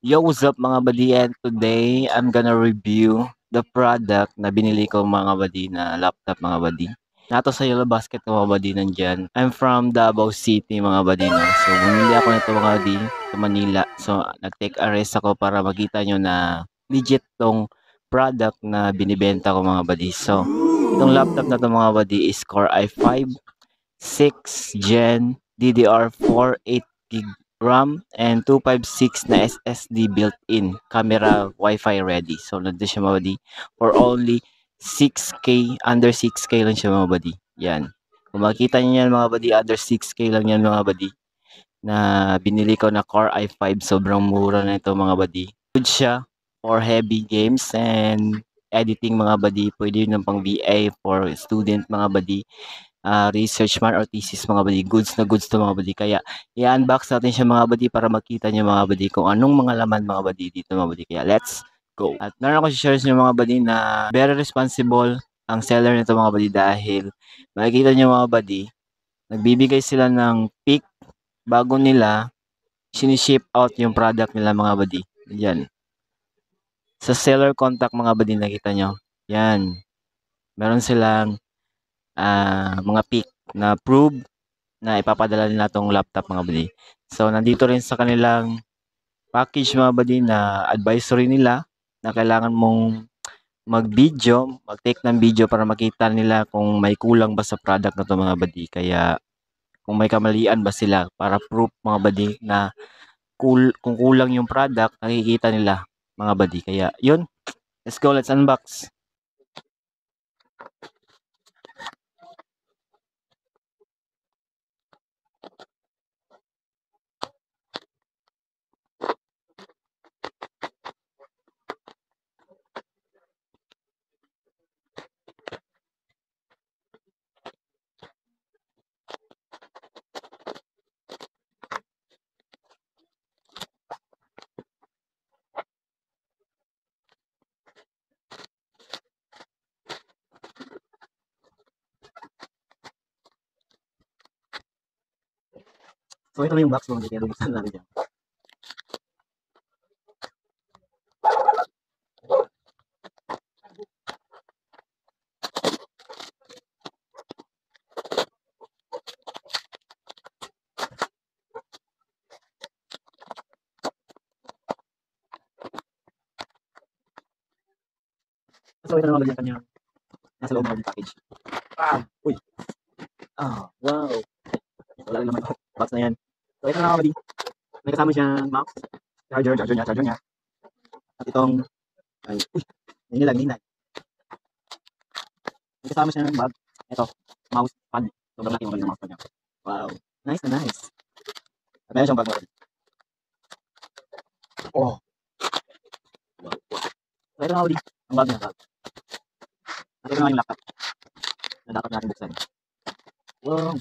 Yo, what's up mga buddy? And today, I'm gonna review the product na binili ko mga buddy na laptop mga buddy. Nato sa Yellow Basket mga buddy nandyan. I'm from Davao City mga buddy no. So, bumili ako nito mga buddy sa Manila. So, nag-take a risk ako para makita nyo na legit tong product na binibenta ko mga buddy. So, itong laptop na to mga buddy is Core i5 6 Gen DDR4 8 GB RAM and 256 na SSD built-in camera Wi-Fi ready. So nandun siya mga buddy for only 6K, under 6K lang siya mga buddy. Yan. Kung makita niyo yan mga buddy, under 6K lang yan mga buddy na binili ko na Core i5. Sobrang mura na ito mga buddy. Good siya for heavy games and editing mga buddy. Pwede yun ng pang VA for student mga buddy, research man or thesis mga buddy. Goods na goods to mga buddy. Kaya i-unbox natin siya mga buddy para makita niyo mga buddy kung anong mga laman mga buddy dito mga buddy. Kaya let's go. At naroon ako share sa inyo mga buddy na very responsible ang seller nito mga buddy dahil makikita niyo mga buddy, nagbibigay sila ng pick bago nila siniship out yung product nila mga buddy. Yan. Sa seller contact mga buddy nakita nyo. Yan. Meron silang mga pick na prove na ipapadala nila tong laptop mga buddy. So, nandito rin sa kanilang package mga buddy na advisory nila na kailangan mong mag-video, mag-take ng video para makita nila kung may kulang ba sa product na to mga buddy. Kaya, kung may kamalian ba sila para proof mga buddy na kung kulang yung product, nakikita nila mga buddy. Kaya, yun. Let's go, let's unbox. So, ito na yung box mo. Kaya bubuksan natin dyan. So, ito na mga kanyang nasa loob ng package. Uy! Wow! Wala rin naman ito. Box na yan. So, ito na mga buddy. May kasama siyang mouse, charger niya. At itong, uy! Yan nilang hinay. May kasama siyang bag. Ito, mouse pad. Sobrang laki yung mouse pad niya. Wow! Nice na nice. At meron siyang bag mga buddy. Oh! Wow! So, ito na mga buddy. Ang bag niya. At ito na yung laptop na dapat natin buksan. Wow!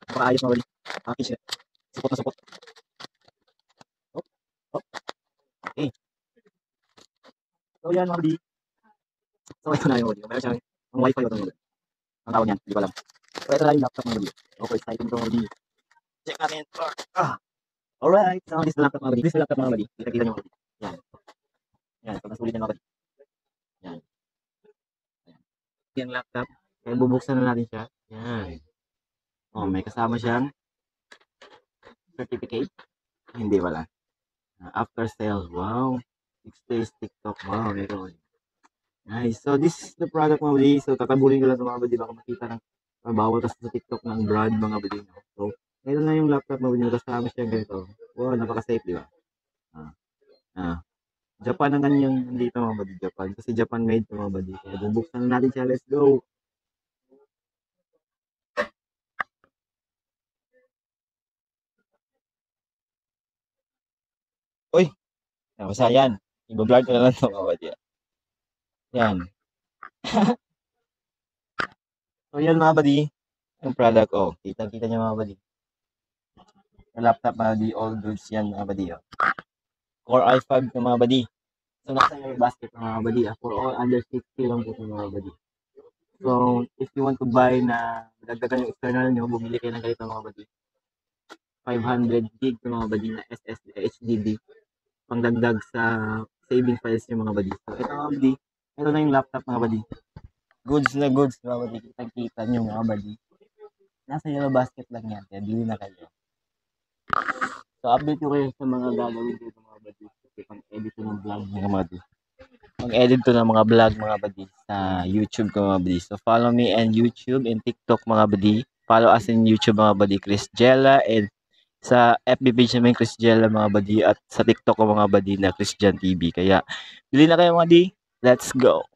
Napakaayos mga buddy. Package niya. Support na support. Oh! Oh! Okay. So, yan mga buddy. So, ito na yung audio. Meron siyang ang wifi o ito mga buddy. Ang tawag niyan, hindi ko alam. So, ito na yung laptop mga buddy. Okay, exciting ito mga buddy. Check natin. Alright. So, this is the laptop mga buddy. This is the laptop mga buddy. Kita nyo mga buddy. Yan. Yan. So, nasulit yan mga buddy. Yan. Yung laptop. Kaya bubuksan na natin siya. Yan. Oh, may kasama siyang certificate. Hindi wala. After sale. Wow. 6 days TikTok. Wow, meron. Nice. So, this is the product mga buddy. So, tatabulin ko lang sa mga buddy. Baka makita ng bawal kasi sa TikTok ng brand mga buddy. So, ito na yung laptop mga buddy. Kasama siya ganito. Wow, napaka-safe, di ba? Japan ang kanyang dito mga buddy. Japan. Kasi Japan made to mga buddy. Kaya bubuksan na natin siya. Let's go. Uy! Basta yan. I-blur ko na lang ito mga buddy. Yan. So yan mga buddy. Yung product. Oh, kita-kita niyo mga buddy. Yung laptop mga buddy. All goods yan mga buddy. Oh. Core i5 ng mga buddy. So nasa yung basket mga buddy. For all under 60 lang po mga buddy. So if you want to buy na dagdagan yung external nyo, bumili kayo ng ganito mga buddy. 500 gig mga buddy na SSD, HDD pangdagdag sa saving files yung mga buddy. So ito mga buddy, ito na yung laptop mga buddy. Goods na goods mga buddy. Kita nyo mga buddy. Nasa yellow basket lang yan. Kaya bili na kayo. So update ko kayo sa mga gagawin dito mga buddy. Kasi pang-edit ko ng vlog mga buddy. Pang-edit ko ng mga vlog mga buddy sa YouTube ko mga buddy. So follow me on YouTube and TikTok mga buddy. Follow us in YouTube mga buddy. Chris Jella and sa FB page namin Chris Jella mga buddy at sa TikTok ko mga buddy na Christian TV. Kaya bili na kayo mga buddy. Let's go!